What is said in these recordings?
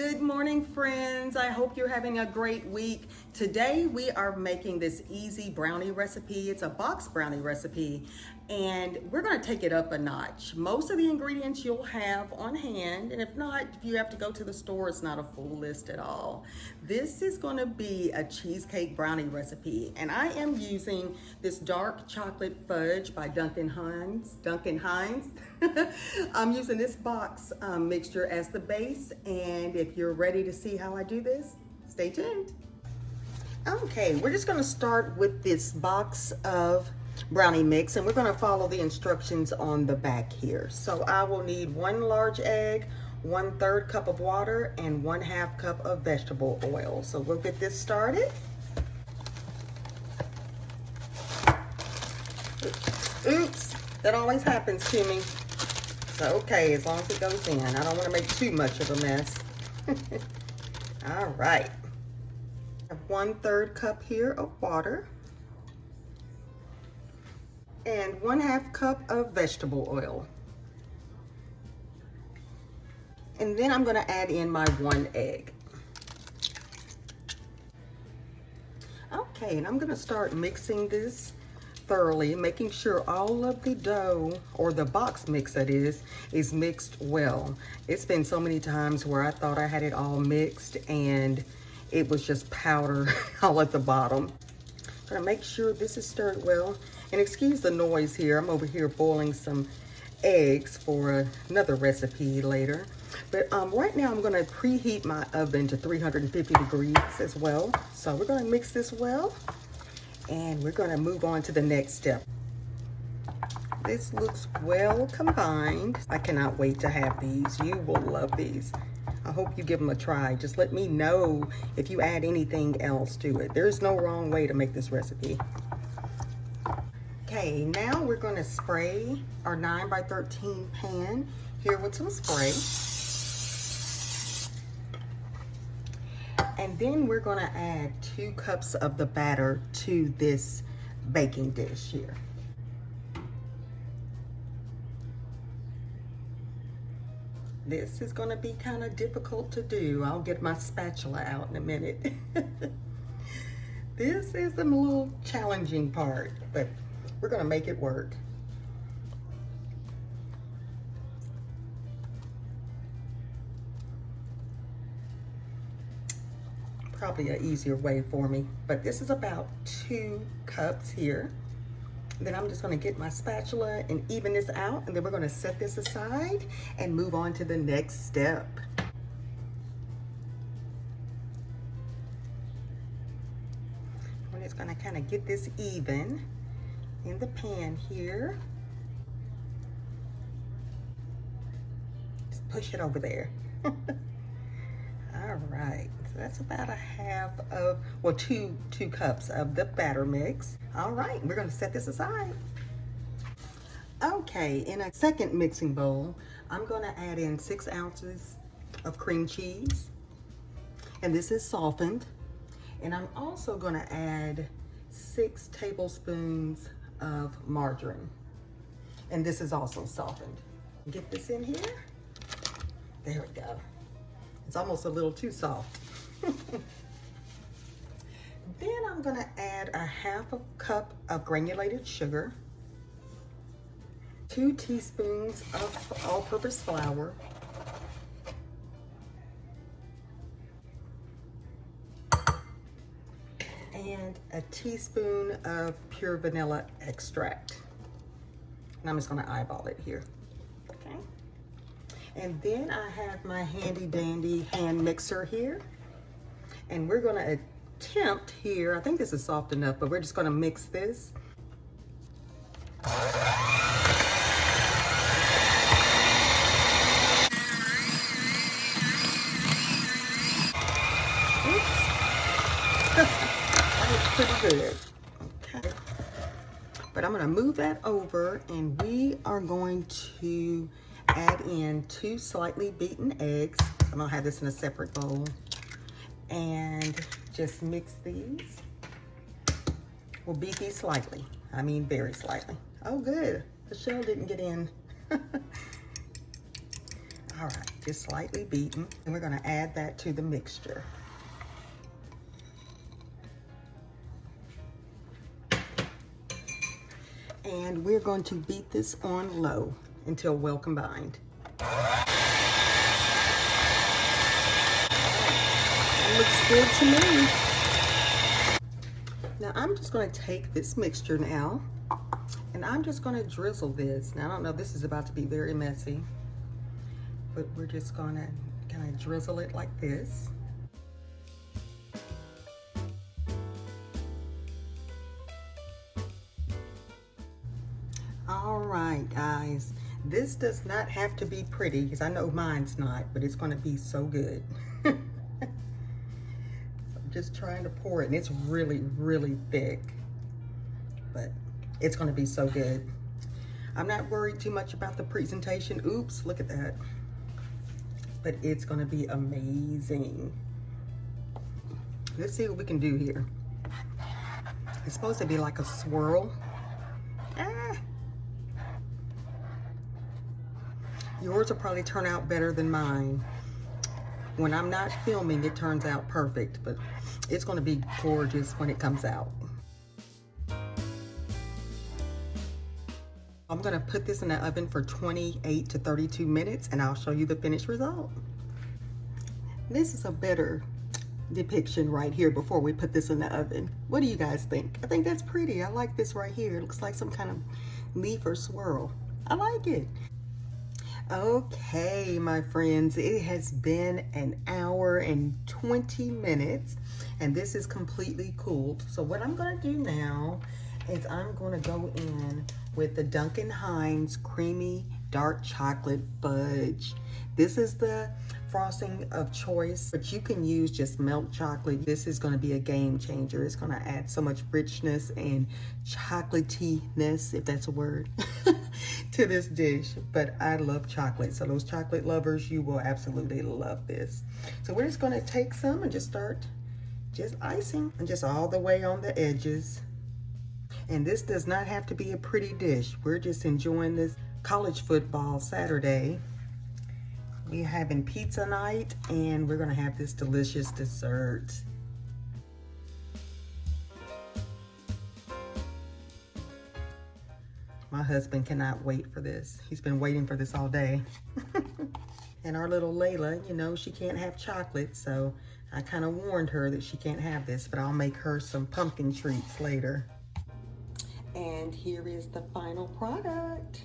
Good morning, friends. I hope you're having a great week. Today we are making this easy brownie recipe. It's a box brownie recipe, and we're going to take it up a notch. Most of the ingredients you'll have on hand, and if not, if you have to go to the store, it's not a full list at all. This is going to be a cheesecake brownie recipe, and I am using this dark chocolate fudge by Duncan Hines. I'm using this box mixture as the base, and if you're ready to see how I do this, stay tuned. Okay, we're just gonna start with this box of brownie mix, and we're gonna follow the instructions on the back here. So I will need 1 large egg, 1/3 cup of water, and 1/2 cup of vegetable oil. So we'll get this started. Oops, that always happens to me. So, okay, as long as it goes in. I don't want to make too much of a mess. All right. I have 1/3 cup here of water. And 1/2 cup of vegetable oil. And then I'm going to add in my 1 egg. Okay, and I'm going to start mixing this thoroughly, making sure all of the dough, or the box mix that is mixed well. It's been so many times where I thought I had it all mixed and it was just powder all at the bottom. Gonna make sure this is stirred well. And excuse the noise here, I'm over here boiling some eggs for another recipe later. But right now I'm gonna preheat my oven to 350 degrees as well. So we're gonna mix this well, and we're gonna move on to the next step. This looks well combined. I cannot wait to have these. You will love these. I hope you give them a try. Just let me know if you add anything else to it. There's no wrong way to make this recipe. Okay, now we're gonna spray our 9x13 pan here with some spray. And then we're gonna add 2 cups of the batter to this baking dish here. This is gonna be kind of difficult to do. I'll get my spatula out in a minute. This is the little challenging part, but we're gonna make it work. Probably an easier way for me, but this is about 2 cups here. Then I'm just gonna get my spatula and even this out, and then we're gonna set this aside and move on to the next step. We're just gonna kind of get this even in the pan here. Just push it over there. All right, so that's about a half of, well, two cups of the batter mix. All right, we're gonna set this aside. Okay, in a second mixing bowl, I'm gonna add in 6 ounces of cream cheese, and this is softened. And I'm also gonna add 6 tablespoons of margarine, and this is also softened. Get this in here. There we go. It's almost a little too soft. Then I'm gonna add a 1/2 cup of granulated sugar, 2 teaspoons of all-purpose flour, and a teaspoon of pure vanilla extract. And I'm just gonna eyeball it here, okay? And then I have my handy dandy hand mixer here. And we're gonna attempt here, I think this is soft enough, but we're just gonna mix this. Oops. That looks pretty good, okay. But I'm gonna move that over, and we are going to add in 2 slightly beaten eggs. I'm gonna have this in a separate bowl. And just mix these. We'll beat these slightly. I mean, very slightly. Oh, good. The shell didn't get in. All right. just slightly beaten. And we're gonna add that to the mixture. And we're going to beat this on low until well combined. It looks good to me. Now I'm just going to take this mixture now, and I'm just going to drizzle this. Now I don't know, this is about to be very messy, but we're just going to kind of drizzle it like this. All right, guys, this does not have to be pretty, because I know mine's not, but it's going to be so good. Just trying to pour it, and it's really, really thick, but it's going to be so good. I'm not worried too much about the presentation. Oops, look at that. But it's going to be amazing. Let's see what we can do here. It's supposed to be like a swirl. Yours will probably turn out better than mine. When I'm not filming, it turns out perfect, but it's going to be gorgeous when it comes out. I'm going to put this in the oven for 28 to 32 minutes, and I'll show you the finished result. This is a better depiction right here before we put this in the oven. What do you guys think? I think that's pretty. I like this right here. It looks like some kind of leaf or swirl. I like it. Okay, my friends, it has been an hour and 20 minutes, and this is completely cooled. So what I'm going to do now is I'm going to go in with the Duncan Hines Creamy Dark Chocolate Fudge. This is the frosting of choice, but you can use just milk chocolate. This is going to be a game changer. It's going to add so much richness and chocolatiness, if that's a word, to this dish. But I love chocolate, so those chocolate lovers, you will absolutely love this. So we're just going to take some and just start just icing, and just all the way on the edges. And this does not have to be a pretty dish. We're just enjoying this college football Saturday. We're having pizza night, and we're gonna have this delicious dessert. My husband cannot wait for this. He's been waiting for this all day. And our little Layla, you know, she can't have chocolate, so I kind of warned her that she can't have this, but I'll make her some pumpkin treats later. And here is the final product.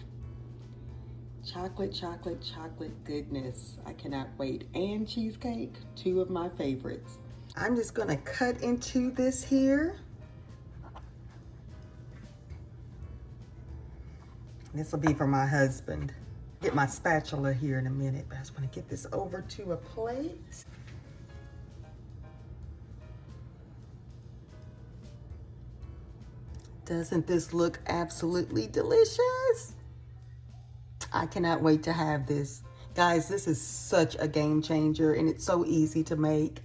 Chocolate, chocolate, chocolate goodness. I cannot wait. And cheesecake, two of my favorites. I'm just gonna cut into this here. This will be for my husband. Get my spatula here in a minute, but I just wanna get this over to a plate. Doesn't this look absolutely delicious? I cannot wait to have this. Guys, this is such a game changer, and it's so easy to make.